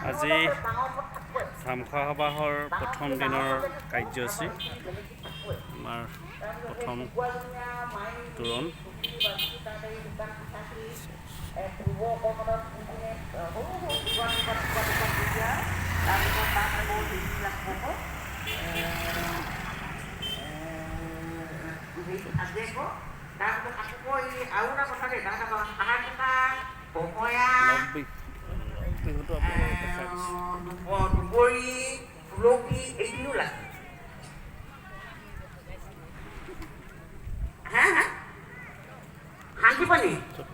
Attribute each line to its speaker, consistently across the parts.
Speaker 1: আজি ধামখোৱা সবাহৰ প্ৰথম দিনৰ কাৰ্যসূচী আমাৰ প্ৰথম তোৰণ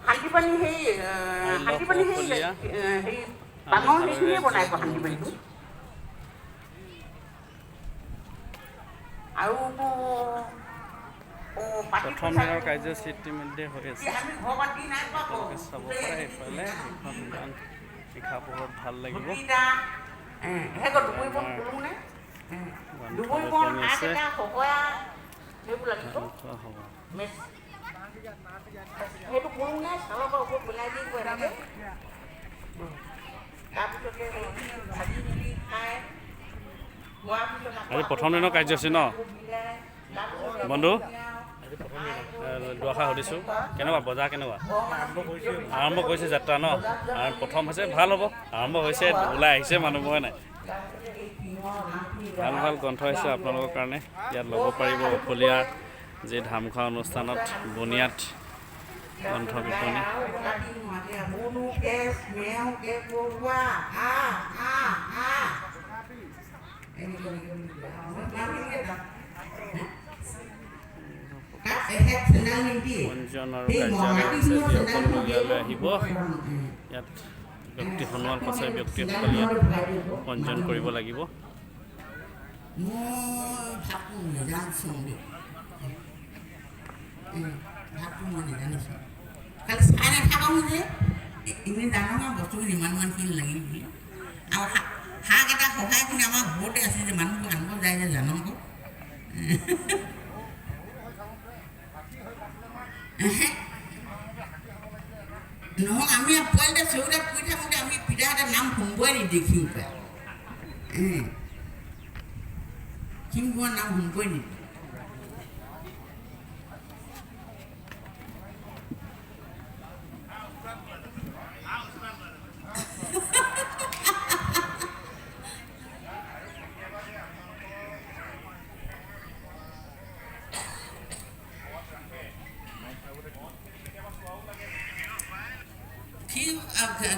Speaker 2: হাঁহিপানী সেই বাঙৰ সেইখিনিয়ে বনাই আকৌ হাঁহিপানীটো আৰু
Speaker 1: প্ৰথম দিনৰ কাৰ্যসূচী ইতিমধ্যে হৈ আছে। আপোনালোকে চাব পাৰে এইফালে এইখন ইমান নিশা পোহৰত ভাল লাগিব। আছে
Speaker 2: সেইটো কৰোঁ নে চালৰ পৰা ওপৰত বনাই দি গৈ এনেকৈ তাৰপিছতে ভাজি মেলি খাই
Speaker 1: আজি প্ৰথম দিনৰ কাৰ্যসূচী ন বন্ধু দুআষাৰ সুধিছোঁ কেনেকুৱা বজাৰ কেনেকুৱা আৰম্ভ কৰিছে যাত্ৰা ন আৰু প্ৰথম হৈছে ভাল হ'ব আৰম্ভ হৈছে ওলাই আহিছে মানুহবোৰে নাই ভাল ভাল গ্ৰন্থ আহিছে আপোনালোকৰ কাৰণে ইয়াত ল'ব পাৰিব অকলীয়া যি ধামখোৱা অনুষ্ঠানত বুনিয়াদ গ্ৰন্থ বিপণী পঞ্জীয়ন আৰু কাৰ্যালয় আছে যিসকল ইয়ালৈ আহিব ইয়াত ব্যক্তি সন্মান সঁচাই ব্যক্তিসকল ইয়াত পঞ্জীয়ন কৰিব লাগিব
Speaker 2: বস্তুখিনি ইমানখিনি লাগি আৰু হাঁহ এটা সহায়খিনি আমাৰ ঘৰতে আছে যে মানুহবোৰ আনিব যায় যে জানো আকৌ নহয় আমি পোৱালিতে চৌকাত শুই থাকোঁতে আমি পিতাহঁতে নাম শুনবই নিদেখি পায় কিংবোৰৰ নাম শুনবই নিদিয়ে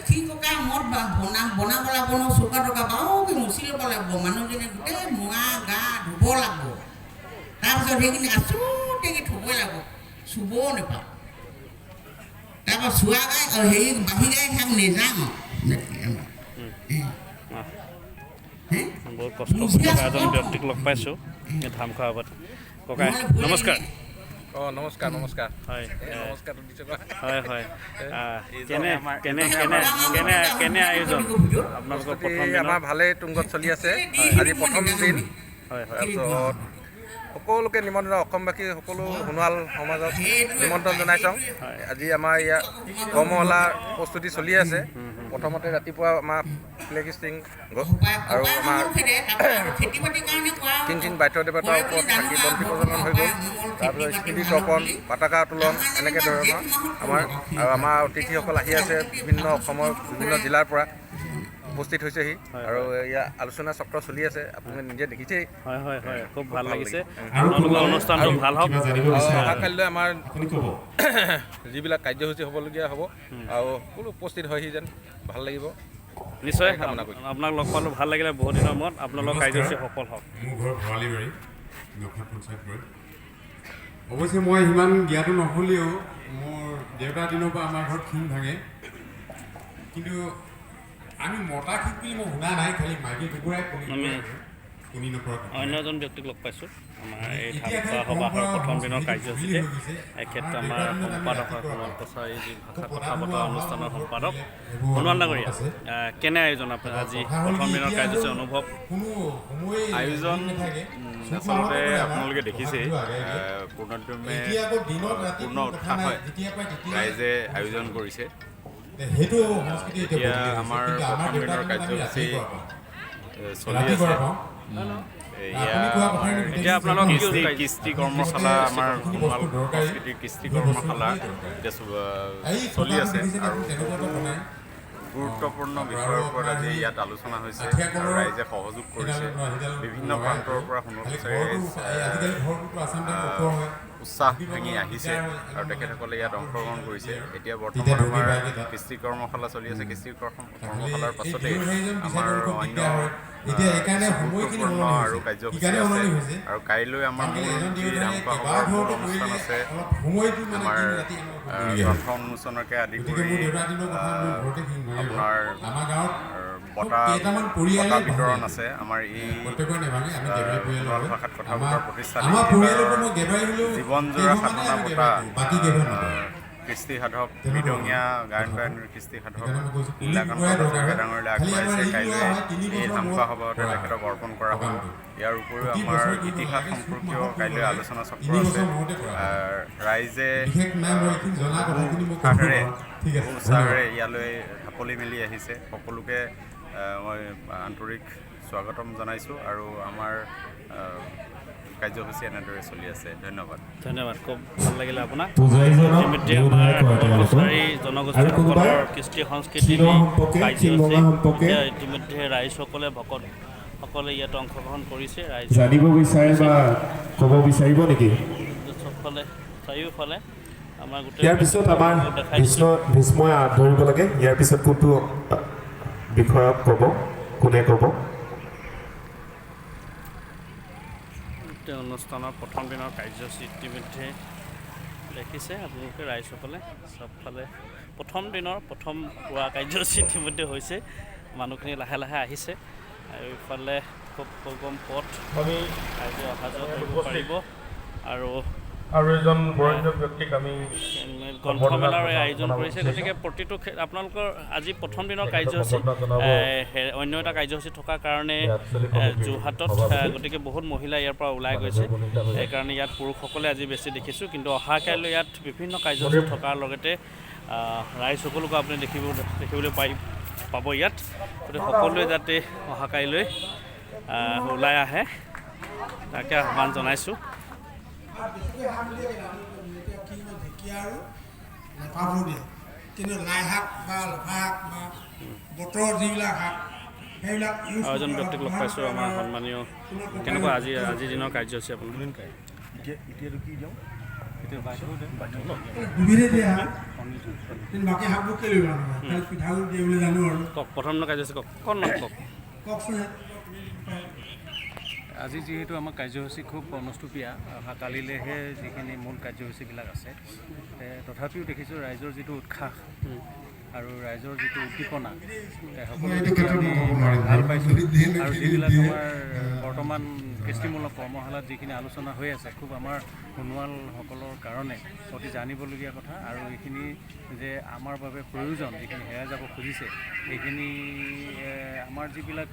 Speaker 2: ঠিক টকা মদ বনাব লাগিব ন চৌকা টকা বাৰুকৈ মুচি ল'ব লাগিব মানুহজনে গোটেই মোৱা গা ধুব লাগিব তাৰপিছত সেইখিনি আচুতেকৈ থ'বই লাগিব চুবও নাপাওঁ তাৰপৰা চোৱা গাই হেৰি বাঢ়ি গাই খাক নেযাওঁ
Speaker 1: বহুত কষ্ট এজন ব্যক্তিক লগ পাইছোঁ ধামখোৱা সভাত ককাই নমস্কাৰ
Speaker 3: নমস্কাৰ নমস্কাৰ
Speaker 1: হয়
Speaker 3: নমস্কাৰটো দিছে
Speaker 1: হয় হয় কেনে আয়োজন আপোনালোকৰ প্ৰথম
Speaker 3: আমাৰ ভালেই তুংগত চলি আছে আজি প্ৰথম দিন
Speaker 1: হয় হয়
Speaker 3: তাৰপিছত সকলোকে নিমন্ত্ৰণ অসমবাসী সকলো সোণোৱাল সমাজক নিমন্ত্ৰণ জনাইছোঁ আজি আমাৰ ইয়াত কৰ্মশালাৰ প্ৰস্তুতি চলি আছে প্ৰথমতে ৰাতিপুৱা আমাৰ ফ্লেগ ষ্টিং আৰু আমাৰ কিং বাদ্যদেৱতাৰ ওপৰত থাকি বন্তি প্ৰজ্বলন হৈ গ'ল তাৰপিছত স্মৃতি তৰ্পণ পতাকা উত্তোলন এনেকৈ ধৰণৰ আমাৰ অতিথিসকল আহি আছে বিভিন্ন অসমৰ বিভিন্ন জিলাৰ পৰা উপস্থিত হৈছেহি আৰু ইয়াৰ আলোচনা চক্ৰ চলি আছে আপুনি নিজে দেখিছেই
Speaker 1: হয় হয় হয় খুব ভাল লাগিছে আপোনালোকৰ অনুষ্ঠানটো ভাল হওক
Speaker 3: অহাকালিলৈ আমাৰ যিবিলাক কাৰ্যসূচী হ'বলগীয়া হ'ব আৰু সকলো উপস্থিত হয়হি যেন ভাল লাগিব
Speaker 1: নিশ্চয় আপোনাক লগ পালোঁ ভাল লাগিলে বহুত দিনৰ মূৰত আপোনালোকৰ কাৰ্যসূচী সফল হওক
Speaker 4: মোৰ ঘৰ ভৰালিবাৰী দক্ষিণ পঞ্চায়তপুৰত অৱশ্যে মই সিমান জ্ঞাতো নহ'লেও মোৰ দেউতাৰ দিনৰ পৰা আমাৰ ঘৰত ক্ষীণ ভাঙে কিন্তু আমি মতা ক্ষীণ বুলি মই শুনা নাই খালি মাইকী কুকুৰাই শুনি নপৰা কথা।
Speaker 1: অন্য এজন ব্যক্তিক লগ পাইছোঁ আমাৰ এই ধামখোৱা সভাহৰ প্ৰথম দিনৰ কাৰ্যসূচীতে এখেত আমাৰ সম্পাদক হয় সোণোৱাল কছাৰী যি ভাষা কথা বতৰা অনুষ্ঠানৰ সম্পাদক সোণোৱাল ডাঙৰীয়া কেনে আয়োজন আপোনাৰ আজি প্ৰথম দিনৰ কাৰ্যসূচী অনুভৱ?
Speaker 5: আয়োজন আচলতে আপোনালোকে দেখিছেই পূৰ্ণোদ্যমে পূৰ্ণ উৎসাহ হয় ৰাইজে আয়োজন কৰিছে। এতিয়া আমাৰ প্ৰথম দিনৰ কাৰ্যসূচী চলি আছে।
Speaker 1: এতিয়া আপোনালোক
Speaker 5: কৃষ্টি কৰ্মশালা আমাৰ সোণোৱাল সংস্কৃতিৰ কৃষ্টি কৰ্মশালা এতিয়া চলি আছে আৰু গুৰুত্বপূৰ্ণ বিষয়ৰ ওপৰত আজি ইয়াত আলোচনা হৈছে আৰু ৰাইজে সহযোগ কৰিছে। বিভিন্ন প্ৰান্তৰ পৰা সোণোৱাল কছাৰীৰ উৎসাহ ভাঙি আহিছে আৰু তেখেতসকলে ইয়াত অংশগ্ৰহণ কৰিছে। এতিয়া বৰ্তমান আমাৰ কৃষ্টি কৰ্মশালা চলি আছে। কৃষ্টি কৰ্মশালাৰ পাছতেই আমাৰ অন্য গুৰুত্বপূৰ্ণ আৰু কাৰ্যসূচী আছে আৰু কাইলৈ আমাৰ যি ধামখোৱা সভাৰ মূল অনুষ্ঠান আছে। আমাৰ গ্ৰন্থ উন্মোচনকে আদি কৰি আপোনাৰ বঁটা বিতৰণ আছে। আমাৰ এই সোণোৱাল ভাষাত কথা বতৰা প্ৰতিষ্ঠানে জীৱনজোৰা সাধনা বঁটা কৃষ্টি সাধক মৃদঙীয়া গায়ন বায়নৰ কৃষ্টি সাধক নীলাকান্ত হাজৰিকা ডাঙৰীয়ালৈ আগবঢ়াইছে। কাইলৈ এই ধামখোৱা সভাতে তেখেতক অৰ্পণ কৰা হ'ব। ইয়াৰ উপৰিও আমাৰ ইতিহাস সম্পৰ্কীয় কাইলৈ আলোচনা চক্ৰ আছে। ৰাইজে উৎসাহেৰে ইয়ালৈ ঢাপলি মেলি আহিছে। সকলোকে মই আন্তৰিক স্বাগতম জনাইছোঁ আৰু আমাৰ কাৰ্যসূচী এনেদৰে চলি আছে। ধন্যবাদ।
Speaker 1: খুব ভাল লাগিলে আপোনাক। ইতিমধ্যে আমাৰ কছাৰী জনগোষ্ঠীসকলৰ কৃষ্টি সংস্কৃতিৰ কাৰ্যসূচী ইতিমধ্যে ৰাইজসকলে ভকতসকলে ইয়াত অংশগ্ৰহণ কৰিছে। ৰাইজ
Speaker 6: জানিব বিচাৰে বা ক'ব বিচাৰিব নেকি?
Speaker 1: চবফালে চাৰিওফালে আমাৰ গোটেই
Speaker 6: ইয়াৰ পিছত আমাৰ ভীষ্মই ধৰিব লাগে। ইয়াৰ পিছত কোনটো বিষয়ক ক'ব, কোনে ক'ব?
Speaker 1: অনুষ্ঠানৰ প্ৰথম দিনৰ কাৰ্যসূচী ইতিমধ্যে দেখিছে আপোনালোকে ৰাইজসকলে চবফালে প্ৰথম দিনৰ প্ৰথম পুৱা কাৰ্যসূচী ইতিমধ্যে হৈছে। মানুহখিনি লাহে লাহে আহিছে আৰু ইফালে খুব সুগম পথ ৰাইজে অহা যোৱা কৰিব পাৰিব আৰু
Speaker 7: এজন বৰেণ্য ব্যক্তিক আমি
Speaker 1: গ্ৰন্থমেলাৰ আয়োজন কৰিছে। গতিকে প্ৰতিটো আপোনালোকৰ আজি প্ৰথম দিনৰ কাৰ্যসূচী অন্য এটা কাৰ্যসূচী থকাৰ কাৰণে যোৰহাটত গতিকে বহুত মহিলা ইয়াৰ পৰা ওলাই গৈছে। সেইকাৰণে ইয়াত পুৰুষসকলে আজি বেছি দেখিছোঁ, কিন্তু অহা কাইলৈ ইয়াত বিভিন্ন কাৰ্যসূচী থকাৰ লগতে ৰাইজসকলকো আপুনি দেখিবলৈ পাব ইয়াত। গতিকে সকলোৱে যাতে অহা কাইলৈ ওলাই আহে তাকে আহ্বান জনাইছোঁ।
Speaker 8: ঢেকীয়া আৰু লেফাবোৰ দিয়ে, কিন্তু লাই শাক বা লফা শাক বা বতৰৰ যিবিলাক শাক সেইবিলাক
Speaker 1: আৰু এজন ব্যক্তিক লগ পাইছোঁ আমাৰ সন্মানীয়। কেনেকুৱা আজিৰ দিনৰ কাৰ্যসূচী আপোনাৰ?
Speaker 8: দুবিধে দিয়া হয়, কিন্তু বাকী শাকবোৰ কেলৈ লোৱা নহয়, খালি পিঠাগুড়ি দিয়ে বুলি জানো আৰু।
Speaker 1: কওক প্ৰথম দিনৰ কাৰ্যসূচী কওক
Speaker 8: কওকচোন।
Speaker 9: আজি যিহেতু আমাৰ কাৰ্যসূচী খুব অনুষ্টুপীয়া, অহা কালিলৈহে যিখিনি মূল কাৰ্যসূচীবিলাক আছে, তথাপিও দেখিছোঁ ৰাইজৰ যিটো উৎসাহ আৰু ৰাইজৰ যিটো উদ্দীপনা সকলোৱে ভাল পাইছোঁ। আৰু যিবিলাক আমাৰ বৰ্তমান কৃষ্টিমূলক কৰ্মশালাত যিখিনি আলোচনা হৈ আছে, খুব আমাৰ সোণোৱালসকলৰ কাৰণে অতি জানিবলগীয়া কথা আৰু এইখিনি যে আমাৰ বাবে প্ৰয়োজন, যিখিনি হেৰাই যাব খুজিছে সেইখিনি আমাৰ যিবিলাক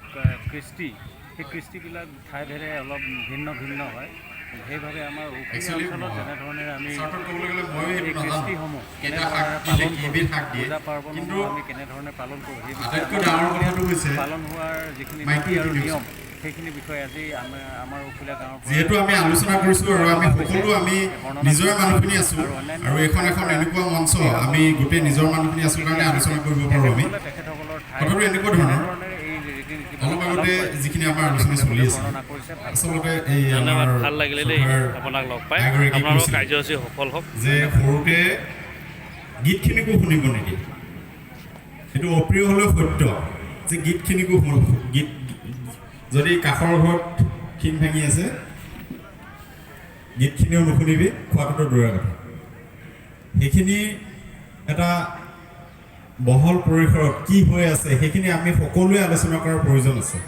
Speaker 9: কৃষ্টি, সেই কৃষ্টিবিলাক ঠাইভেদে অলপ ভিন্ন হয়। সেইভাৱে আমাৰ অসমীয়া অঞ্চলত যেনেধৰণে আমি এই কৃষ্টিসমূহ পূজা পাৰ্বণসমূহ আমি কেনেধৰণে পালন কৰোঁ, সেই বিষয়ে পালন হোৱাৰ যিখিনি নীতি আৰু নিয়ম সেইখিনি বিষয়ে আজি আমাৰ অসুলীয়া গাঁৱৰ
Speaker 4: যিহেতু আমি আলোচনা কৰিছোঁ আৰু আমি সকলো আমি নিজৰ মানুহখিনি আছোঁ আৰু এখন এনেকুৱা মঞ্চ আমি গোটেই নিজৰ মানুহখিনি আছোঁ কাৰণে আলোচনা কৰিব পাৰোঁ। আমি
Speaker 9: তেখেতসকলৰ
Speaker 4: কথাটো এনেকুৱা ধৰণৰ অলপ আগতে যিখিনি আমাৰ আলোচনা চলি আছে, আচলতে এই
Speaker 1: ভাল লাগিলে দেই আপোনাক লগ পাই। আপোনালোকৰ কাৰ্যসূচী সফল হওক।
Speaker 4: যে সৰুতে গীতখিনিকো শুনিব নিদিয়ে, সেইটো অপ্ৰিয় হ'লেও সত্য যে গীতখিনিকো গীত যদি কাষৰ ঘৰত শিং ভাঙি আছে গীতখিনিও নুশুনিবি, খোৱাটোতো দূৰৰ কথা। সেইখিনি এটা বহল পৰিসৰত কি হৈ আছে সেইখিনি আমি সকলোৱে আলোচনা কৰাৰ প্ৰয়োজন আছে।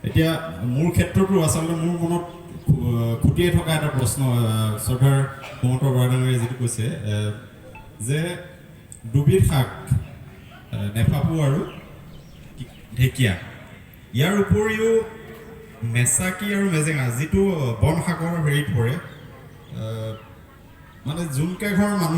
Speaker 4: এতিয়া মোৰ ক্ষেত্ৰতো আচলতে মোৰ মনত খুটিয়ে থকা এটা প্ৰশ্ন চৰ্দাৰ মমতা বৰাডাঙৰীয়াই যিটো কৈছে যে দুবিধ শাক নেফাপু আৰু ঢেকীয়া, ইয়াৰ উপৰিও মেচাকী আৰু মেজেঙা যিটো বন শাকৰ হেৰিত পৰে, মানে যোনকেইঘৰ মানুহ